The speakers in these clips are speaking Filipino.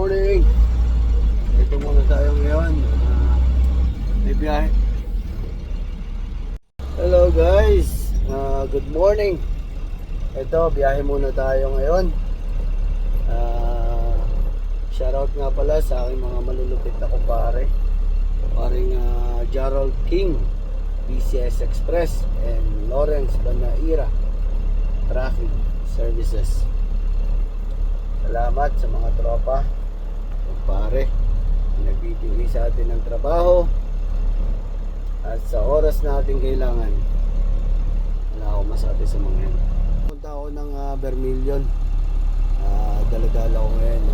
morning. Ito muna tayo ngayon. May biyahe. Hello guys. Good morning. Ito, biyahe muna tayo ngayon. Shoutout nga pala sa aking mga malulupit na kumpare. Paring Gerald King, PCS Express, and Lawrence Banaira Traffic Services. Salamat sa mga tropa, kumpare, nagbibigay sa atin ng trabaho at sa oras natin kailangan. Wala akong masabi sa mga yan. Punta ako ng Vermilion. Daladala ko ngayon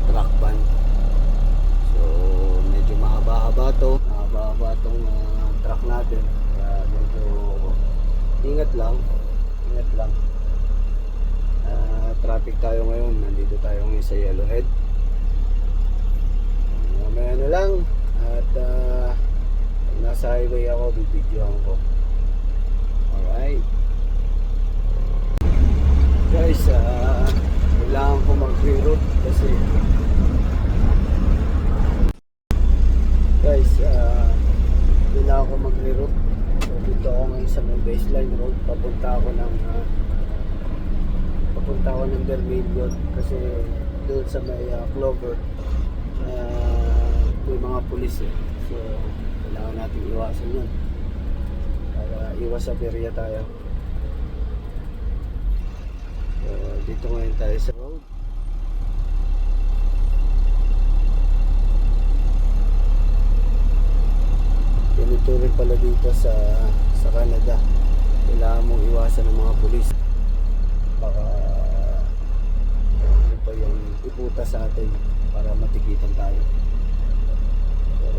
truck van. So medyo mahaba-haba to. Mahaba-haba tong truck natin. Kaya medyo ingat lang. Traffic tayo ngayon. Nandito tayo ngayon sa Yellowhead. Mamaya na lang. At pag nasa highway ako, bibidyohan ko. Alright guys, kailangan ko mag-reroute kasi kailangan ko mag-reroute. So dito ako ngayon sa may baseline road. Papunta ako ng Vermilion kasi doon sa may Clover may mga pulis eh. So kailangan natin iwasan yun para iwas sa berya tayo. So dito ngayon tayo sa road. Ganito rin pala dito sa Canada. Kailangan mong iwasan ng mga pulis. Baka ano pa yung iputa sa atin para matikitan tayo. So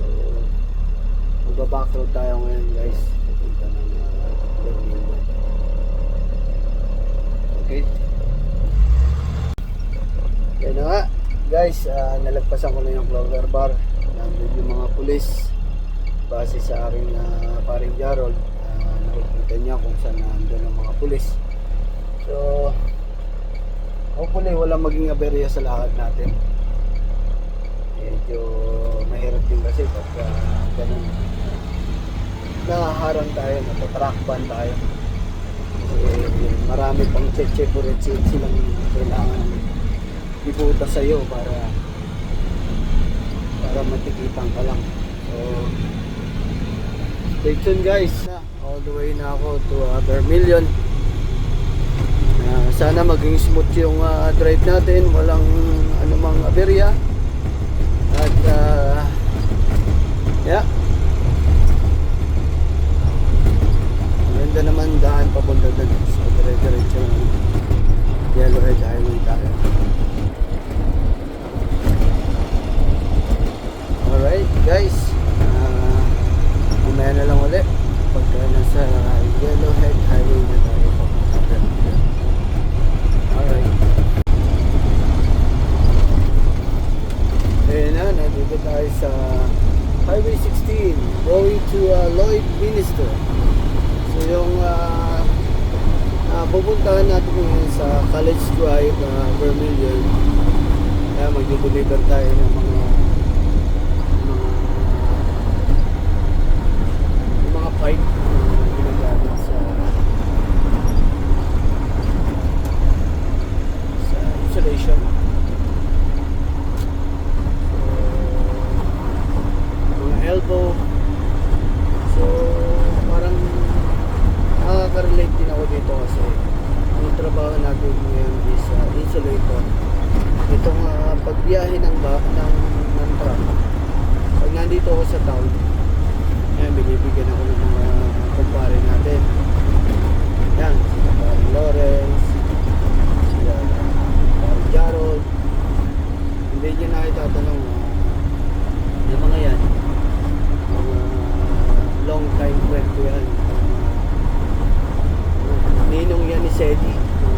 magbabackroad tayo ngayon guys. Pupunta ng Vermilion. Okay. Yan na nga guys, nalagpasan ko na yung Clover Bar. Nandun yung mga pulis. Base sa aking paring Gerald, nakikita niya kung saan nandun ang mga pulis. So hopefully walang maging aberya sa lakad natin. Medyo mahirap din kasi pag ganun nahaharang tayo, natatrackban tayo kasi marami pang check-check silang kailangan ibuta sa'yo para matikitan ka lang. So stay tuned guys. All the way na ako to Vermilion. Sana maging smooth yung drive natin, walang anumang aberya. At yeah, ganda naman daan papunta doon. So dire-diretso lang Yellowhead Highway tayo. Alright guys, mamaya na lang ulit pagka nasa Yellowhead Highway na tayo. Alright. Ayan na, nandito tayo sa Highway 16 going to Lloydminster. So yung pupuntahan natin ngayon sa College Drive, Vermilion. Kaya mag-deliver tayo ng mga pipe ginagamit sa insulation. Mga elbow. So parang nakaka-relate din ako dito kasi ang trabaho natin ngayon is insulator. Itong pagbiyahe ng truck, pag nandito ako sa town, ayan, binibigyan ako ng mga kumpare natin. Yan, sila parang Lawrence, sila parang Gerald. Hindi nyo na itatanong yung mga yan, mga long time friend ko yan. Ninong yan ni Sedi,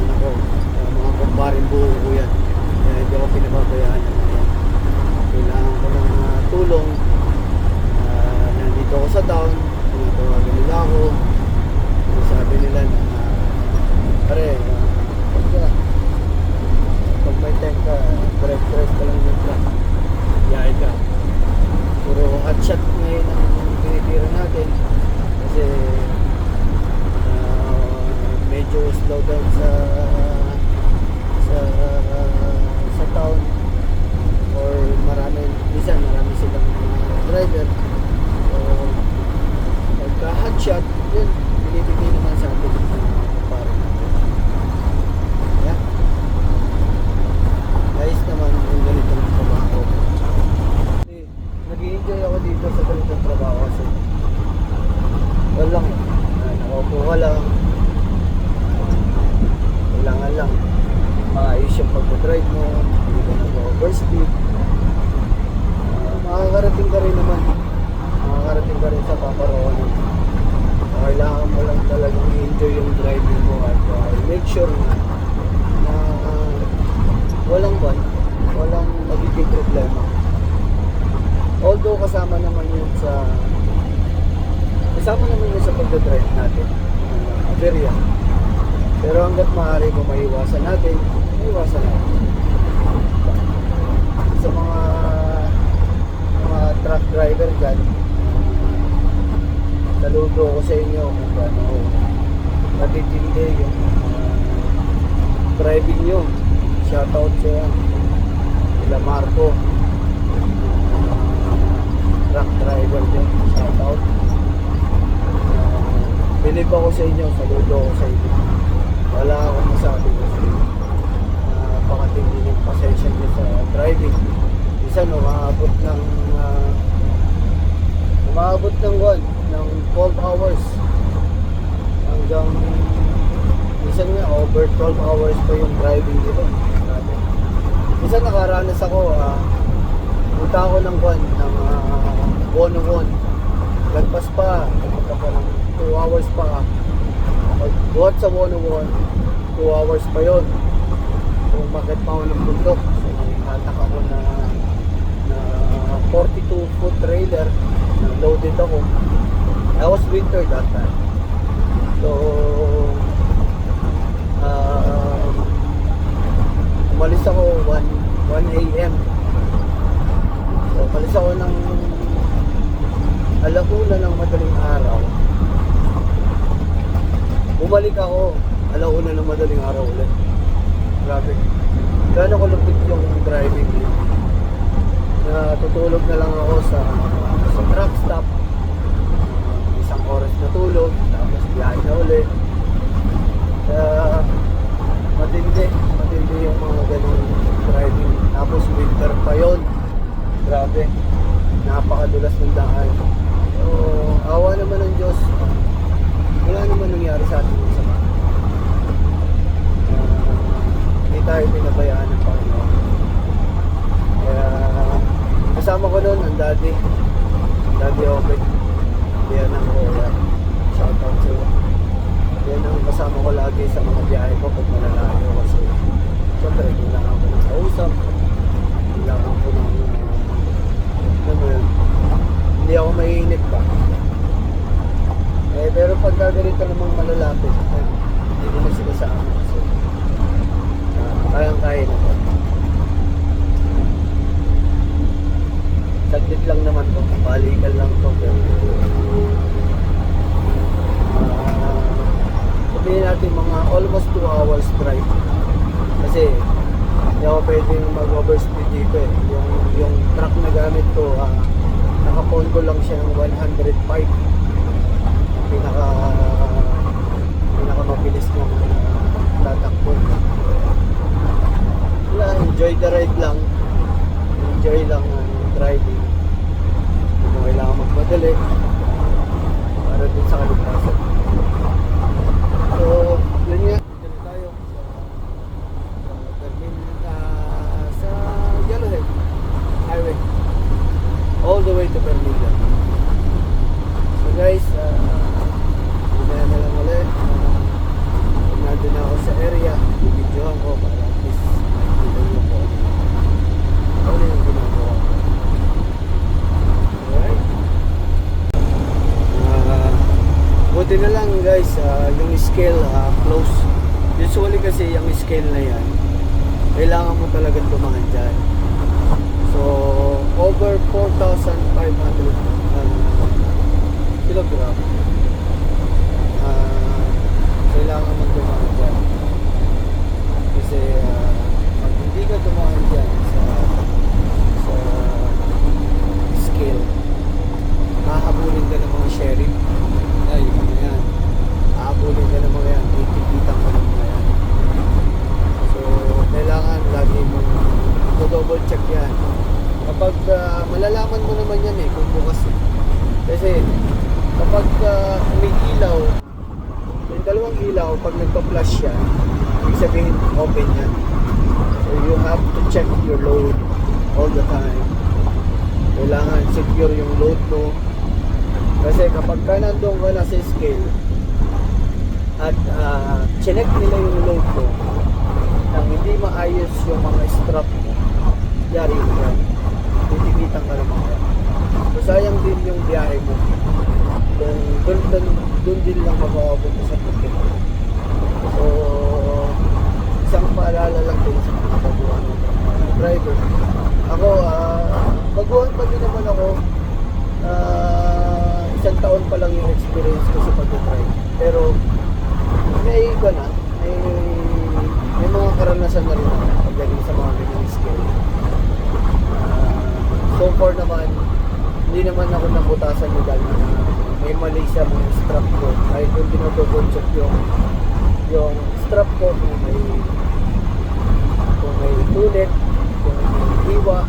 mga kumparing buo ko yan. Kaya hindi ako pinababayaan ng mga yan. Kailangan ko ng tulong. Nandito ako sa town, tinatawagan nila ako. Sabi nila na pare, maayos yung pagdadrive mo, hindi ka nag-overspeed. Makakarating ka rin naman. Makakarating ka rin sa paparoonan. Kailangan mo lang talagang enjoy yung driving mo at make sure na walang magiging problema. Although kasama naman yun sa pagdadrive natin, aberya. Pero hanggat maaari kung maiwasan natin, maiwasan natin. Sa mga truck driver dyan, saludo ko sa inyo kung paano matitindi yung driving nyo. Shoutout sa sila Marco, truck driver dyan. Shoutout. Believe ako sa inyo, saludo ko sa inyo. Wala akong masabi kasi napakatindi ng pasensya nyo sa driving. Isa no, umaabot ng 12 hours hanggang minsan nga over 12 hours pa yung driving dito. Minsan nakaranas ako, punta ako ng Wonowon, lagpas pa, nagpunta pa ng 2 hours pa. Pag buhat sa Wonowon, 2 hours pa yon. Kung bakit pa ako ng bundok, so hatak ako na 42-foot trailer, loaded ako. I was winter that time. So umalis ako 1 a.m. So umalis ako ng alauna ng madaling araw. Bumalik ako alauna ng madaling araw ulit. Grabe. Gano'n ko lupit yung driving dito. Tutulog na lang ako sa truck stop. Isang oras na tulog, tapos biyahe na ulit. Matindi yung mga ganong driving. Tapos winter pa yon. Grabe. Napakadulas ng daan. So, awa naman ng Diyos. Wala naman nangyari sa atin sa mga. Hindi tayo pinabayaan ng Panginoon. Kaya kasama ko noon ang daddy Open. Yan ang shoutout sa iyo. Yan ang kasama ko lagi sa mga biyahe ko pag malalayo kasi siyempre kailangan ko ng kausap, kailangan ko ng hindi ako mainit pa. Pero pag gagarito namang malalapit, hindi naman sila sa amin kasi kayang-kaya na po. Saglit lang naman to, balikan lang to. Sabihin natin mga almost 2 hours drive. Kasi hindi ako pwedeng mag-overspeed dito eh. Yung truck na gamit ko, naka-phone ko lang siya ng 105. Pinaka mabilis ng tatakbo. Wala, enjoy the ride lang. Enjoy lang driving. Hindi mo kailangan magmadali para dun sa kaligtasan. So, yun nga. Dito tayo sa Yellowhead Highway. All the way to Bermuda. So guys, mamaya na lang ulit. Kung nandun ako sa area, bibidyohan ko para at least makikita nyo ko ano yung ginagawa ko. Alright. Buti na lang guys, yung scale close. Usually kasi yung scale na yan, kailangan mo talaga tumahan dyan. So, over 4,500 kilogram. Kailangan mo tumahan dyan. Kasi pag hindi ka tumahan dyan sa scale, hahabulin ka ng mga sheriff. Ay, mga yan. Hahabulin ka ng mga yan. Titipitang ka ng mga yan. So, kailangan lagi mong double check yan. Kapag malalaman mo naman yan kung bukas kasi kapag umiilaw yung dalawang ilaw, pag nagpa-flash yan, ibig sabihin open yan. check your load all the time. Kailangan secure yung load mo. Kasi kapag ka nandun ka na sa scale at chinek nila yung load mo nang hindi maayos yung mga strap mo, yari mo yan. Titikitan ka naman yan. So sayang din yung biyahe mo. Kung doon din lang makapunta sa ticket. So isang paalala lang din sa mga baguhan ng driver. Ako, baguhan pa din naman ako. Isang taon pa lang yung experience ko sa pag-drive. Pero may mga karanasan na rin ako pagdating sa mga ganyan scale. So far naman, hindi naman ako nabutasan ni dahil may mali sa mga strap ko. Kahit kung dinodouble check yung strap ko, kung may tulit, kung may hiwa,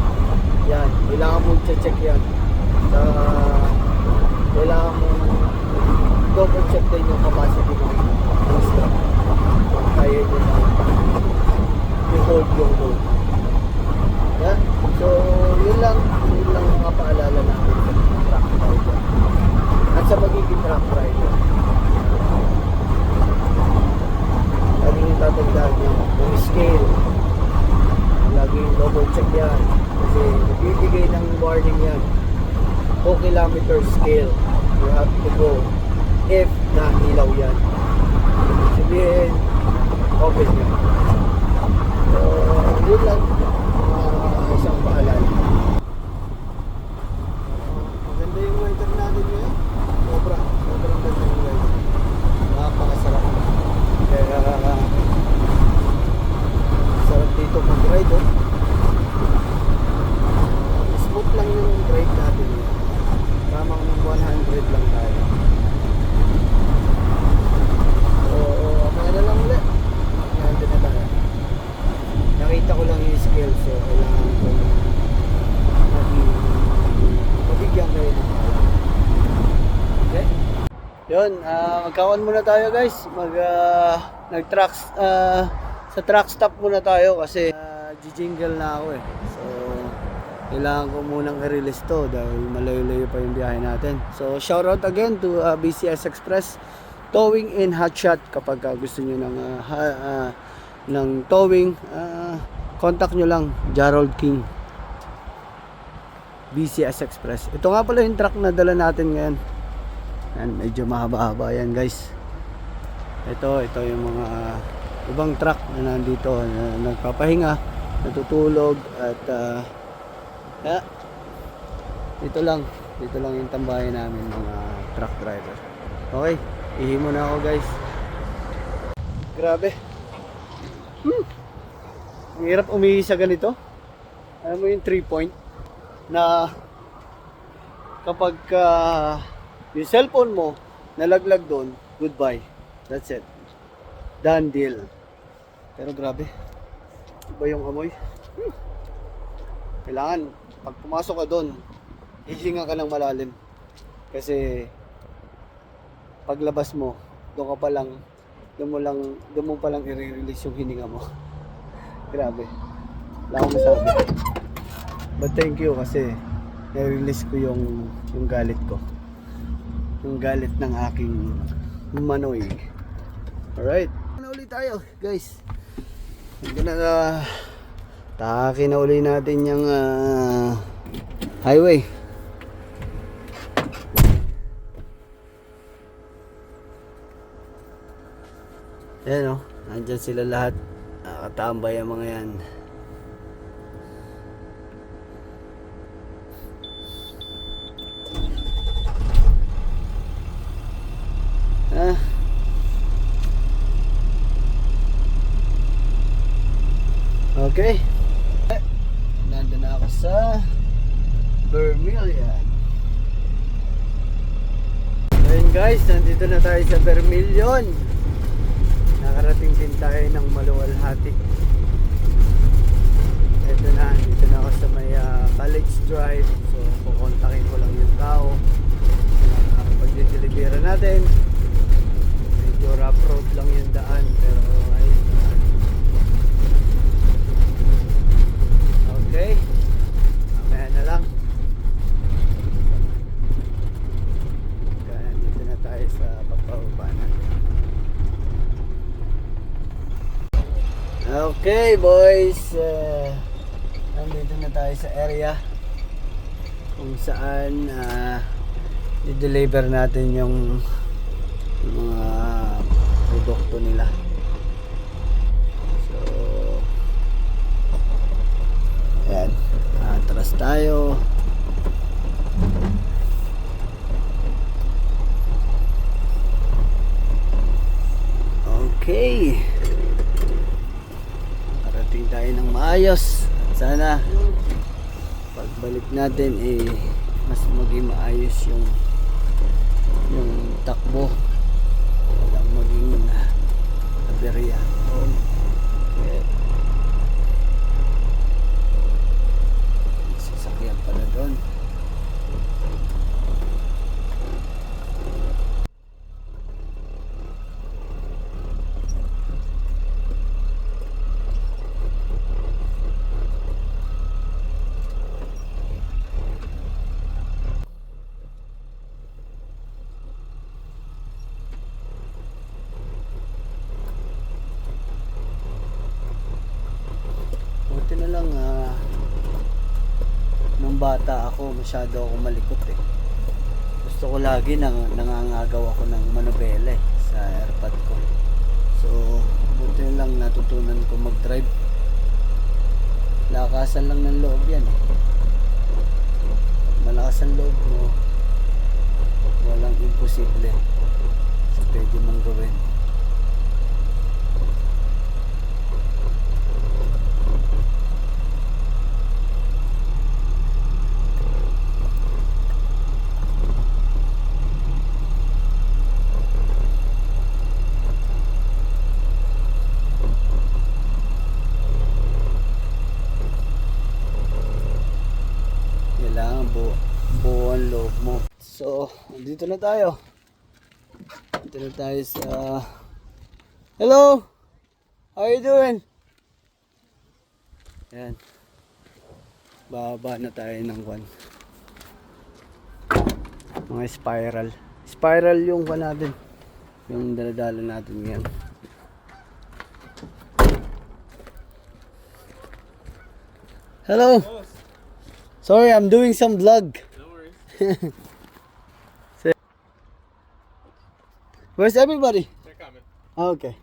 yan, kailangan mong check yan. Kailangan mong double check din yung capacity ng strap. Kaya nyo na i-hold yung load. Yeah? So, yun lang mga paalala natin sa truck driver. At sa magiging truck driver. Laging tatagdag yung scale. Laging double check yan. Kasi nagbibigay ng warning yan. 2 kilometer scale. You have to go if nahilaw yan. Sabihin, open yan. So, yun lang. Isang paalala. Maganda yung weather natin ngayon. Sobrang ganda yung weather. Napakasarap. Kaya sarap dito mag-ride. Smooth lang yung ride natin. Tamang 100 lang tayo. So, kaya na lang ulit. Nandun na tayo. Nakita ko lang yung scale, so kailangan ko mabigyan kayo. Okay? Yun, magkawan muna tayo guys. Sa truck stop muna tayo kasi jingle na ako eh. So, kailangan ko munang i-release to dahil malayo-layo pa yung biyahe natin. So, shout out again to BCS Express Towing in Hotshot. Kapag gusto nyo ng towing, contact nyo lang Gerald King, BCS Express. Ito nga pala yung truck na dala natin ngayon. Yan, medyo mahaba-haba yan guys. Ito yung mga ibang truck na nandito na nagpapahinga, natutulog at dito lang yung tambayan namin mga truck driver. Okay, ihi muna ako guys. Grabe. Ang hirap umihi sa ganito. Alam mo yung 3-point na kapag yung cellphone mo nalaglag doon, goodbye. That's it. Done deal. Pero grabe. Iba yung amoy. Kailangan pag pumasok ka doon, hihinga ka ng malalim. Kasi paglabas mo, doon mo palang i-release yung hininga mo. Grabe. Wala akong masabi. But thank you kasi na-release ko yung galit ko. Yung galit ng aking manoy. Alright. Na ulit tayo, guys. Taki na uli natin yung highway. Ayan o, nandyan sila lahat. Nakatambay ang mga yan. Okay. Nandun na ako sa Vermilion. Ayun guys, nandito na tayo sa Vermilion. Nakarating din tayo ng Maluwalhati. Dito na ako sa may College Drive. So, kukontakin ko lang yung tao. Pag-delibera natin. Medyo rough road lang yung daan. Pero ayun. boys, nandito na tayo sa area kung saan i-deliver natin yung mga produkto nila. So ayan, atras tayo. Okay, parating tayo ng maayos at sana pagbalik natin mas maging maayos yung takbo, walang maging aberya. Okay, sasakyan pala doon. Buti na lang nung bata ako masyado ako malikot Gusto ko lagi nangangagaw ako ng manobela sa airpod ko. So buti na lang natutunan ko mag-drive. Lakasan lang ng loob yan Pag malakas ang loob mo, walang imposible. So pwede mong gawin. Kailangan buo ang loob mo. So, dito na tayo. Dito na tayo sa... Hello! How you doing? Ayan. Bababa na tayo ng mga spiral. Spiral yung natin. Yung daladala natin ngayon. Hello! Sorry, I'm doing some vlog. No worries. Where's everybody? They're coming. Okay.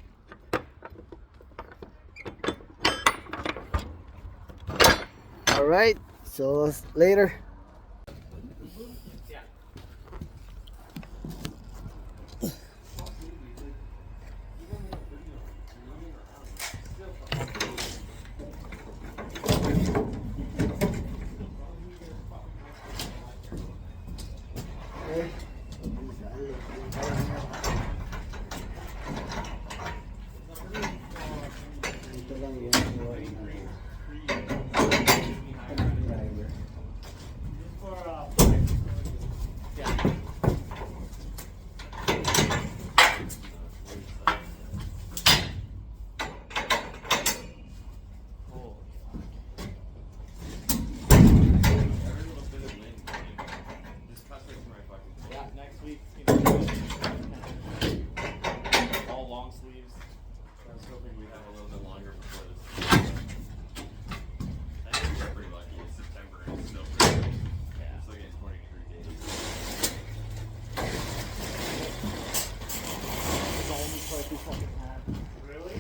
Alright, so later. Yeah. Ito lang yung driver. Yeah, next week, all long sleeves. I was hoping we'd have a little bit longer before this. I think we're pretty lucky. It's September and it's still pretty cold. Yeah. It's like in 23 days. It's the only place we fucking had. Really?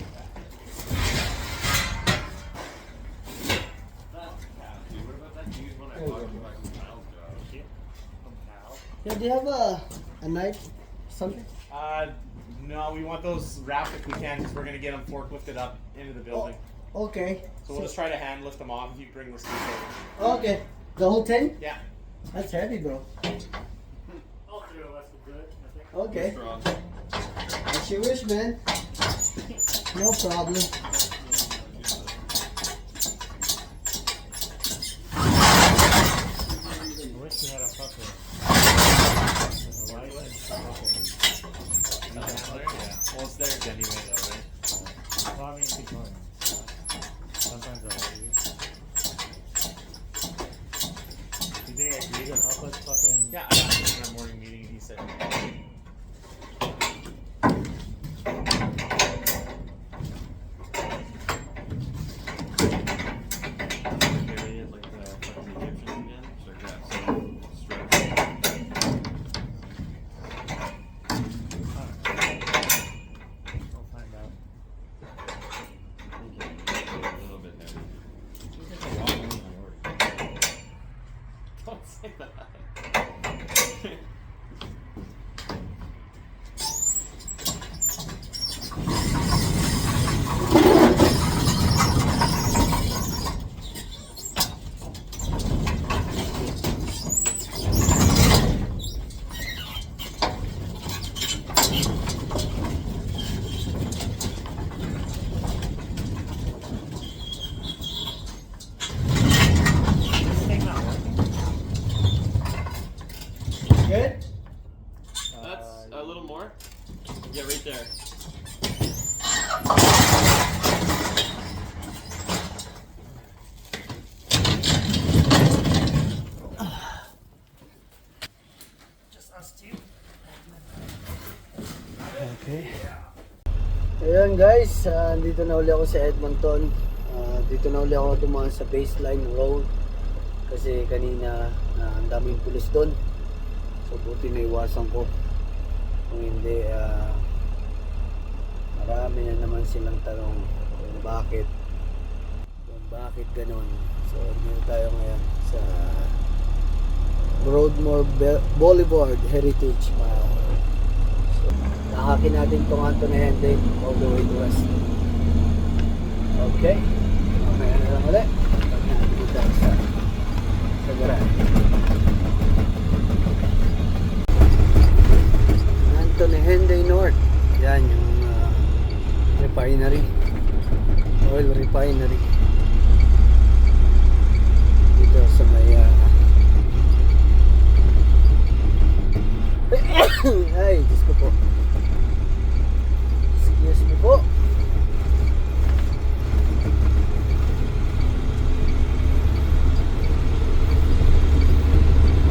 Dude, what about that dude when I talked about some Kyle's job? From Cal. Yeah, do you have a knife? Something? No, we want those wrapped if we can because we're gonna get them forklifted up into the building. Okay. So we'll just try to hand lift them off if you bring the sleeves over. Okay. The whole thing? Yeah. That's heavy, bro. All three of us will do it, I think. Okay. Strong. As you wish, man. No problem. I wish we had a fucking light and fucking Handler? Yeah. Well, it's theirs anyway, though, right? well, I mean, keep going. Sometimes I like you. Do they agree to help us fucking? Yeah, I asked him in our morning meeting and he said, say that. This thing not working? Good? That's a little more. Yeah, right there. Just us two. Okay. Ayan guys, dito na uli ako sa Edmonton. Dito na uli ako dumaan sa baseline road. Kasi kanina ang daming pulis doon. So buti na iwasan ko. Kung hindi, marami na naman silang tanong kung bakit. Kung bakit ganun. So dito tayo ngayon sa Broadmoor Boulevard Heritage Mile. Nakakin natin itong Anthony Henday all the way to west. Okay. Mamaya na lang ulit. Pag nandito tayo sa garage. Anthony Henday North. Yan yung refinery. Oil refinery. Dito sa may ay, Diyos ko po. Excuse me po.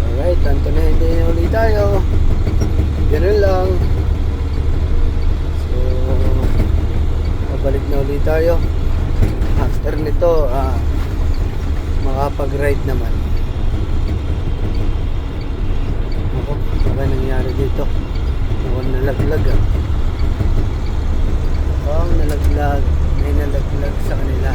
Alright, tanto na hindi na ulit tayo. Ganun lang. So, pabalik na ulit tayo. After nito, makapag-ride naman. Ako, ano nangyari dito? Mukhang nalaglag Mukhang nalaglag. May nalaglag sa kanila.